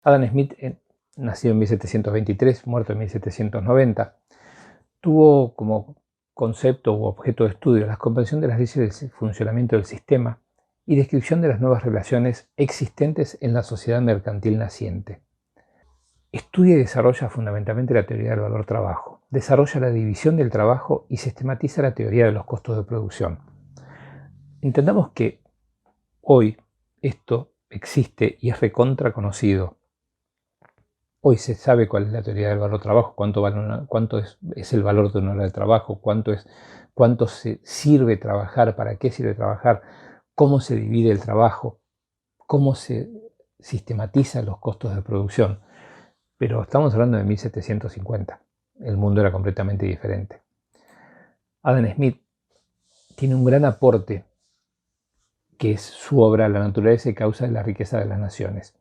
Adam Smith, nacido en 1723, muerto en 1790, tuvo como concepto u objeto de estudio la comprensión de las leyes del funcionamiento del sistema y descripción de las nuevas relaciones existentes en la sociedad mercantil naciente. Estudia y desarrolla fundamentalmente la teoría del valor-trabajo, desarrolla la división del trabajo y sistematiza la teoría de los costos de producción. Entendamos que hoy esto existe y es recontra conocido. Hoy se sabe cuál es la teoría del valor-trabajo, cuánto es el valor de una hora de trabajo, cuánto se sirve trabajar, para qué sirve trabajar, cómo se divide el trabajo, cómo se sistematizan los costos de producción. Pero estamos hablando de 1750. El mundo era completamente diferente. Adam Smith tiene un gran aporte, que es su obra La naturaleza y causa de la riqueza de las naciones.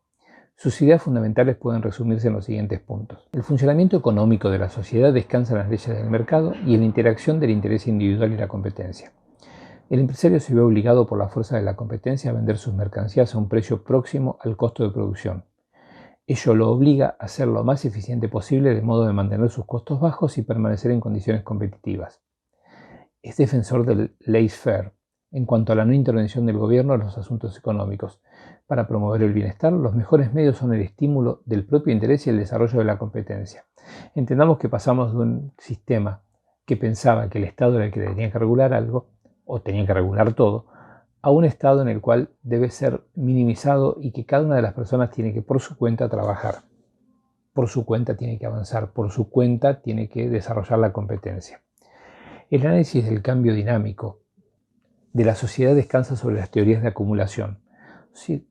Sus ideas fundamentales pueden resumirse en los siguientes puntos. El funcionamiento económico de la sociedad descansa en las leyes del mercado y en la interacción del interés individual y la competencia. El empresario se ve obligado por la fuerza de la competencia a vender sus mercancías a un precio próximo al costo de producción. Ello lo obliga a ser lo más eficiente posible de modo de mantener sus costos bajos y permanecer en condiciones competitivas. Es defensor del laissez-faire en cuanto a la no intervención del gobierno en los asuntos económicos. Para promover el bienestar, los mejores medios son el estímulo del propio interés y el desarrollo de la competencia. Entendamos que pasamos de un sistema que pensaba que el Estado era el que tenía que regular algo, o tenía que regular todo, a un estado en el cual debe ser minimizado y que cada una de las personas tiene que por su cuenta trabajar, por su cuenta tiene que avanzar, por su cuenta tiene que desarrollar la competencia. El análisis del cambio dinámico de la sociedad descansa sobre las teorías de acumulación,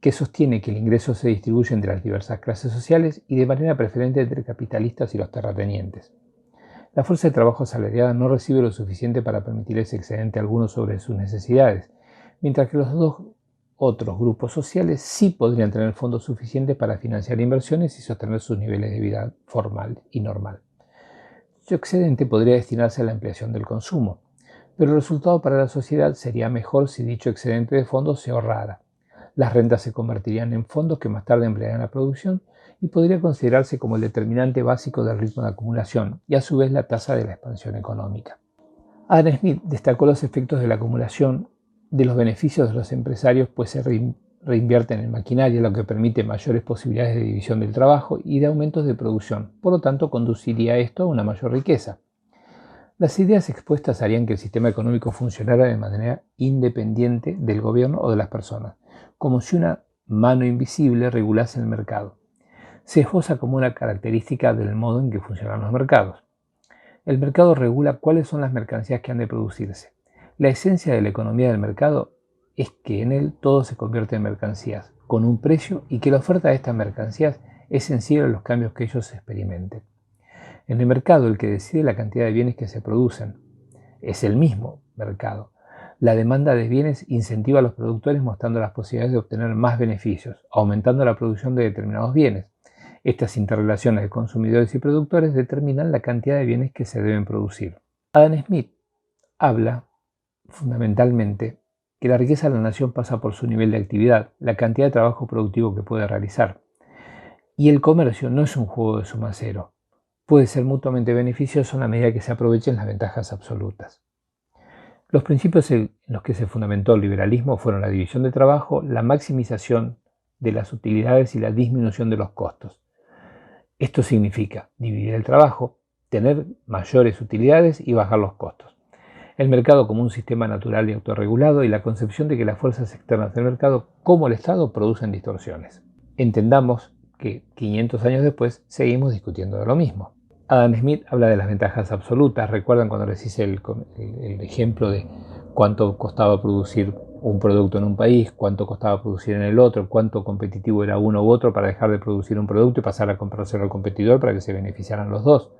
que sostiene que el ingreso se distribuye entre las diversas clases sociales y de manera preferente entre capitalistas y los terratenientes. La fuerza de trabajo asalariada no recibe lo suficiente para permitir ese excedente alguno sobre sus necesidades, mientras que los dos otros grupos sociales sí podrían tener fondos suficientes para financiar inversiones y sostener sus niveles de vida formal y normal. Su excedente podría destinarse a la ampliación del consumo, pero el resultado para la sociedad sería mejor si dicho excedente de fondos se ahorrara. Las rentas se convertirían en fondos que más tarde emplearían la producción y podría considerarse como el determinante básico del ritmo de acumulación y a su vez la tasa de la expansión económica. Adam Smith destacó los efectos de la acumulación de los beneficios de los empresarios, pues se reinvierten en maquinaria, lo que permite mayores posibilidades de división del trabajo y de aumentos de producción. Por lo tanto, conduciría esto a una mayor riqueza. Las ideas expuestas harían que el sistema económico funcionara de manera independiente del gobierno o de las personas, como si una mano invisible regulase el mercado. Se esboza como una característica del modo en que funcionan los mercados. El mercado regula cuáles son las mercancías que han de producirse. La esencia de la economía del mercado es que en él todo se convierte en mercancías, con un precio, y que la oferta de estas mercancías es sensible a los cambios que ellos experimenten. En el mercado, el que decide la cantidad de bienes que se producen es el mismo mercado. La demanda de bienes incentiva a los productores mostrando las posibilidades de obtener más beneficios, aumentando la producción de determinados bienes. Estas interrelaciones de consumidores y productores determinan la cantidad de bienes que se deben producir. Adam Smith habla fundamentalmente que la riqueza de la nación pasa por su nivel de actividad, la cantidad de trabajo productivo que puede realizar. Y el comercio no es un juego de suma cero. Puede ser mutuamente beneficioso en la medida que se aprovechen las ventajas absolutas. Los principios en los que se fundamentó el liberalismo fueron la división de trabajo, la maximización de las utilidades y la disminución de los costos. Esto significa dividir el trabajo, tener mayores utilidades y bajar los costos. El mercado como un sistema natural y autorregulado y la concepción de que las fuerzas externas del mercado, como el Estado, producen distorsiones. Entendamos que 500 años después seguimos discutiendo de lo mismo. Adam Smith habla de las ventajas absolutas. ¿Recuerdan cuando les hice el ejemplo de cuánto costaba producir un producto en un país, cuánto costaba producir en el otro, cuánto competitivo era uno u otro para dejar de producir un producto y pasar a comprárselo al competidor para que se beneficiaran los dos?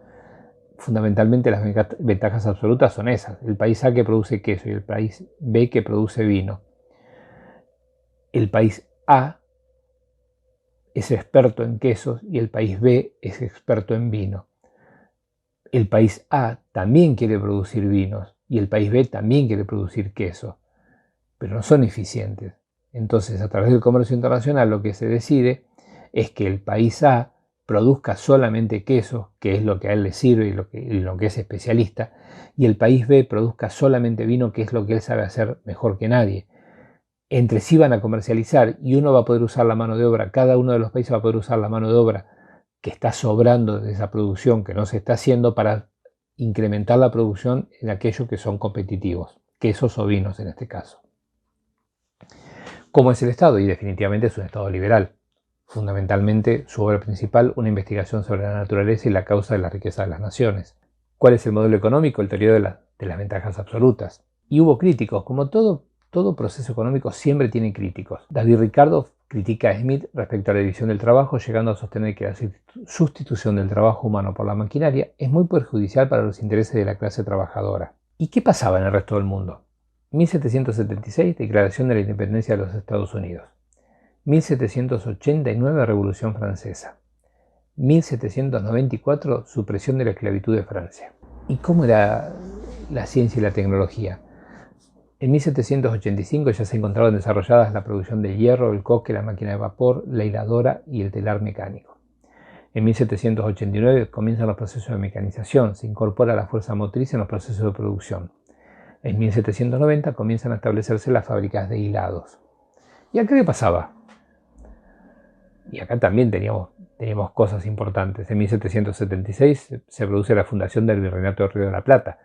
Fundamentalmente las ventajas absolutas son esas. El país A que produce queso y el país B que produce vino. El país A es experto en quesos y el país B es experto en vino. El país A también quiere producir vinos y el país B también quiere producir queso, pero no son eficientes. Entonces, a través del comercio internacional lo que se decide es que el país A produzca solamente queso, que es lo que a él le sirve y lo que es especialista, y el país B produzca solamente vino, que es lo que él sabe hacer mejor que nadie. Entre sí van a comercializar y uno va a poder usar la mano de obra, cada uno de los países va a poder usar la mano de obra que está sobrando de esa producción que no se está haciendo para incrementar la producción en aquellos que son competitivos, quesos o vinos en este caso. ¿Cómo es el Estado? Y definitivamente es un Estado liberal. Fundamentalmente, su obra principal, una investigación sobre la naturaleza y la causa de la riqueza de las naciones. ¿Cuál es el modelo económico? El teoría de las ventajas absolutas. Y hubo críticos, como todo proceso económico siempre tiene críticos. David Ricardo critica a Smith respecto a la división del trabajo, llegando a sostener que la sustitución del trabajo humano por la maquinaria es muy perjudicial para los intereses de la clase trabajadora. ¿Y qué pasaba en el resto del mundo? 1776, Declaración de la Independencia de los Estados Unidos. 1789, Revolución Francesa. 1794, supresión de la esclavitud de Francia. ¿Y cómo era la ciencia y la tecnología? En 1785 ya se encontraban desarrolladas la producción de hierro, el coque, la máquina de vapor, la hiladora y el telar mecánico. En 1789 comienzan los procesos de mecanización, se incorpora la fuerza motriz en los procesos de producción. En 1790 comienzan a establecerse las fábricas de hilados. ¿Y acá qué pasaba? Y acá también teníamos cosas importantes. En 1776 se produce la fundación del Virreinato del Río de la Plata,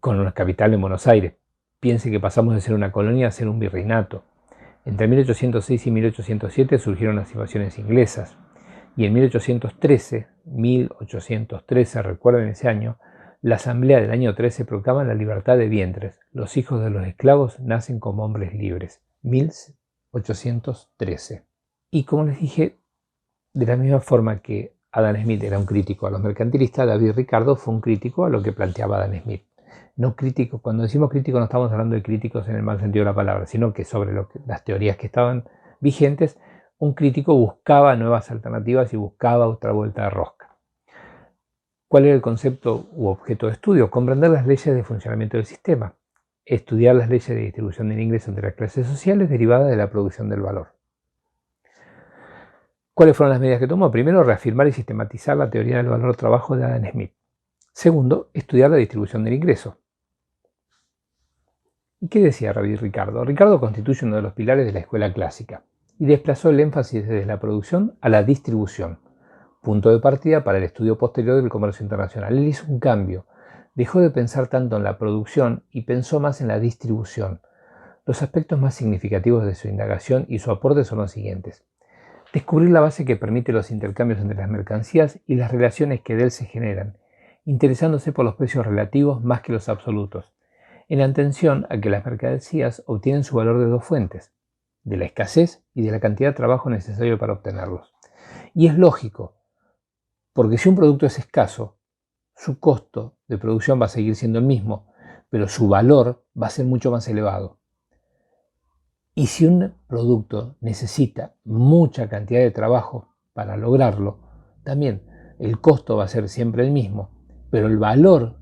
con una capital en Buenos Aires. Piense que pasamos de ser una colonia a ser un virreinato. Entre 1806 y 1807 surgieron las invasiones inglesas. Y en 1813, recuerden ese año, la Asamblea del año 13 proclama la libertad de vientres. Los hijos de los esclavos nacen como hombres libres. 1813. Y como les dije, de la misma forma que Adam Smith era un crítico a los mercantilistas, David Ricardo fue un crítico a lo que planteaba Adam Smith. No crítico, cuando decimos crítico no estamos hablando de críticos en el mal sentido de la palabra, sino que sobre las teorías que estaban vigentes, un crítico buscaba nuevas alternativas y buscaba otra vuelta de rosca. ¿Cuál era el concepto u objeto de estudio? Comprender las leyes de funcionamiento del sistema, estudiar las leyes de distribución del ingreso entre las clases sociales derivadas de la producción del valor. ¿Cuáles fueron las medidas que tomó? Primero, reafirmar y sistematizar la teoría del valor-trabajo de Adam Smith. Segundo, estudiar la distribución del ingreso. ¿Y qué decía David Ricardo? Ricardo constituye uno de los pilares de la escuela clásica y desplazó el énfasis desde la producción a la distribución, punto de partida para el estudio posterior del comercio internacional. Él hizo un cambio, dejó de pensar tanto en la producción y pensó más en la distribución. Los aspectos más significativos de su indagación y su aporte son los siguientes. Descubrir la base que permite los intercambios entre las mercancías y las relaciones que de él se generan, interesándose por los precios relativos más que los absolutos, en atención a que las mercancías obtienen su valor de dos fuentes, de la escasez y de la cantidad de trabajo necesario para obtenerlos. Y es lógico, porque si un producto es escaso, su costo de producción va a seguir siendo el mismo, pero su valor va a ser mucho más elevado. Y si un producto necesita mucha cantidad de trabajo para lograrlo, también el costo va a ser siempre el mismo, pero el valor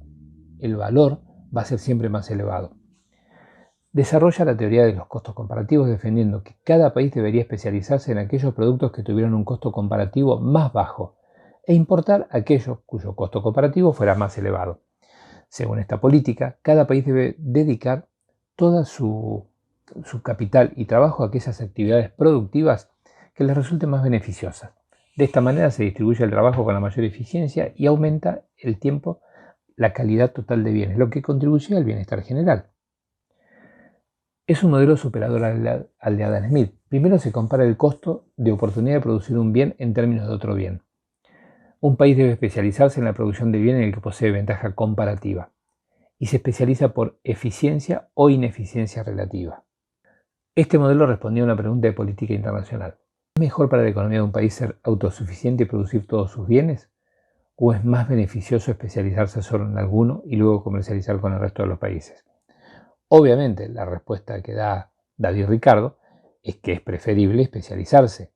va a ser siempre más elevado. Desarrolla la teoría de los costos comparativos defendiendo que cada país debería especializarse en aquellos productos que tuvieran un costo comparativo más bajo e importar aquellos cuyo costo comparativo fuera más elevado. Según esta política, cada país debe dedicar toda su capital y trabajo a aquellas actividades productivas que les resulten más beneficiosas. De esta manera se distribuye el trabajo con la mayor eficiencia y aumenta el tiempo, la calidad total de bienes, lo que contribuye al bienestar general. Es un modelo superador al de Adam Smith. Primero se compara el costo de oportunidad de producir un bien en términos de otro bien. Un país debe especializarse en la producción de bien en el que posee ventaja comparativa y se especializa por eficiencia o ineficiencia relativa. Este modelo respondía a una pregunta de política internacional. ¿Es mejor para la economía de un país ser autosuficiente y producir todos sus bienes? ¿O es más beneficioso especializarse solo en alguno y luego comercializar con el resto de los países? Obviamente, la respuesta que da David Ricardo es que es preferible especializarse.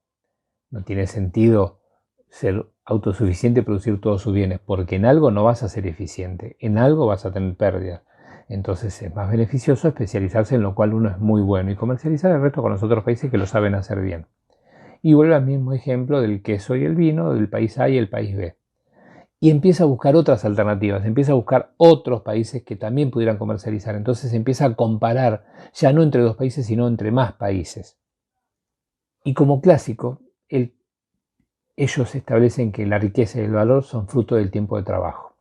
No tiene sentido ser autosuficiente y producir todos sus bienes, porque en algo no vas a ser eficiente, en algo vas a tener pérdidas. Entonces es más beneficioso especializarse en lo cual uno es muy bueno y comercializar el resto con los otros países que lo saben hacer bien. Y vuelve al mismo ejemplo del queso y el vino, del país A y el país B. Y empieza a buscar otras alternativas, empieza a buscar otros países que también pudieran comercializar. Entonces empieza a comparar, ya no entre dos países, sino entre más países. Y como clásico, ellos establecen que la riqueza y el valor son fruto del tiempo de trabajo.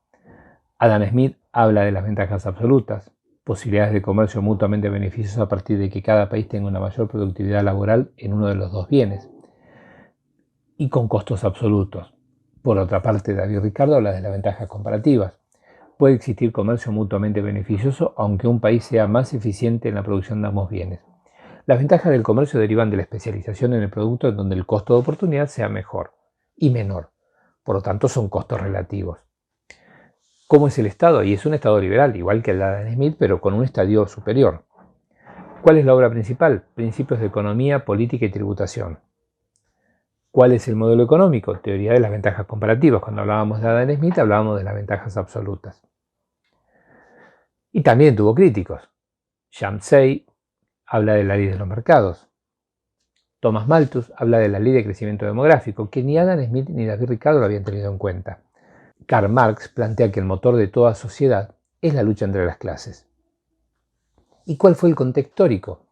Adam Smith habla de las ventajas absolutas, posibilidades de comercio mutuamente beneficiosos a partir de que cada país tenga una mayor productividad laboral en uno de los dos bienes, y con costos absolutos. Por otra parte, David Ricardo habla de las ventajas comparativas. Puede existir comercio mutuamente beneficioso aunque un país sea más eficiente en la producción de ambos bienes. Las ventajas del comercio derivan de la especialización en el producto en donde el costo de oportunidad sea mejor y menor. Por lo tanto, son costos relativos. ¿Cómo es el Estado? Y es un Estado liberal, igual que el de Adam Smith, pero con un estadio superior. ¿Cuál es la obra principal? Principios de economía, política y tributación. ¿Cuál es el modelo económico? Teoría de las ventajas comparativas. Cuando hablábamos de Adam Smith, hablábamos de las ventajas absolutas. Y también tuvo críticos. Ramsey habla de la ley de los mercados. Thomas Malthus habla de la ley de crecimiento demográfico, que ni Adam Smith ni David Ricardo lo habían tenido en cuenta. Karl Marx plantea que el motor de toda sociedad es la lucha entre las clases. ¿Y cuál fue el contexto histórico?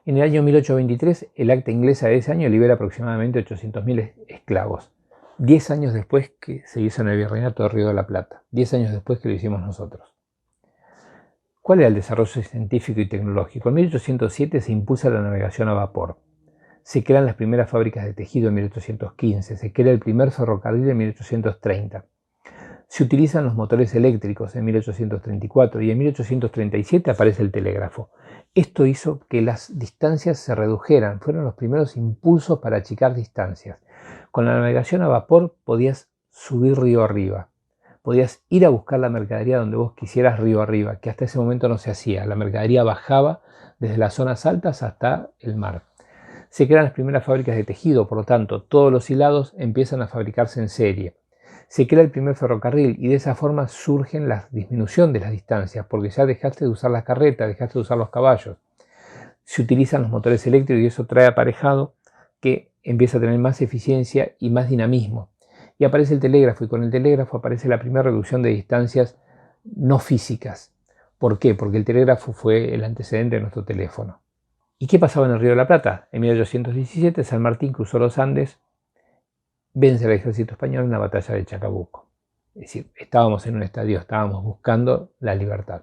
En el año 1823, el acta inglesa de ese año libera aproximadamente 800.000 esclavos. 10 años después que se hizo en el Virreinato de Río de la Plata. 10 años después que lo hicimos nosotros. ¿Cuál era el desarrollo científico y tecnológico? En 1807 se impulsa la navegación a vapor. Se crean las primeras fábricas de tejido en 1815. Se crea el primer ferrocarril en 1830. Se utilizan los motores eléctricos en 1834 y en 1837 aparece el telégrafo. Esto hizo que las distancias se redujeran, fueron los primeros impulsos para achicar distancias. Con la navegación a vapor podías subir río arriba, podías ir a buscar la mercadería donde vos quisieras río arriba, que hasta ese momento no se hacía. La mercadería bajaba desde las zonas altas hasta el mar. Se crean las primeras fábricas de tejido, por lo tanto, todos los hilados empiezan a fabricarse en serie. Se crea el primer ferrocarril y de esa forma surgen la disminución de las distancias, porque ya dejaste de usar las carretas, dejaste de usar los caballos. Se utilizan los motores eléctricos y eso trae aparejado que empieza a tener más eficiencia y más dinamismo. Y aparece el telégrafo, y con el telégrafo aparece la primera reducción de distancias no físicas. ¿Por qué? Porque el telégrafo fue el antecedente de nuestro teléfono. ¿Y qué pasaba en el Río de la Plata? En 1817 San Martín cruzó los Andes, vence al ejército español en la batalla de Chacabuco. Es decir, estábamos en un estadio, estábamos buscando la libertad.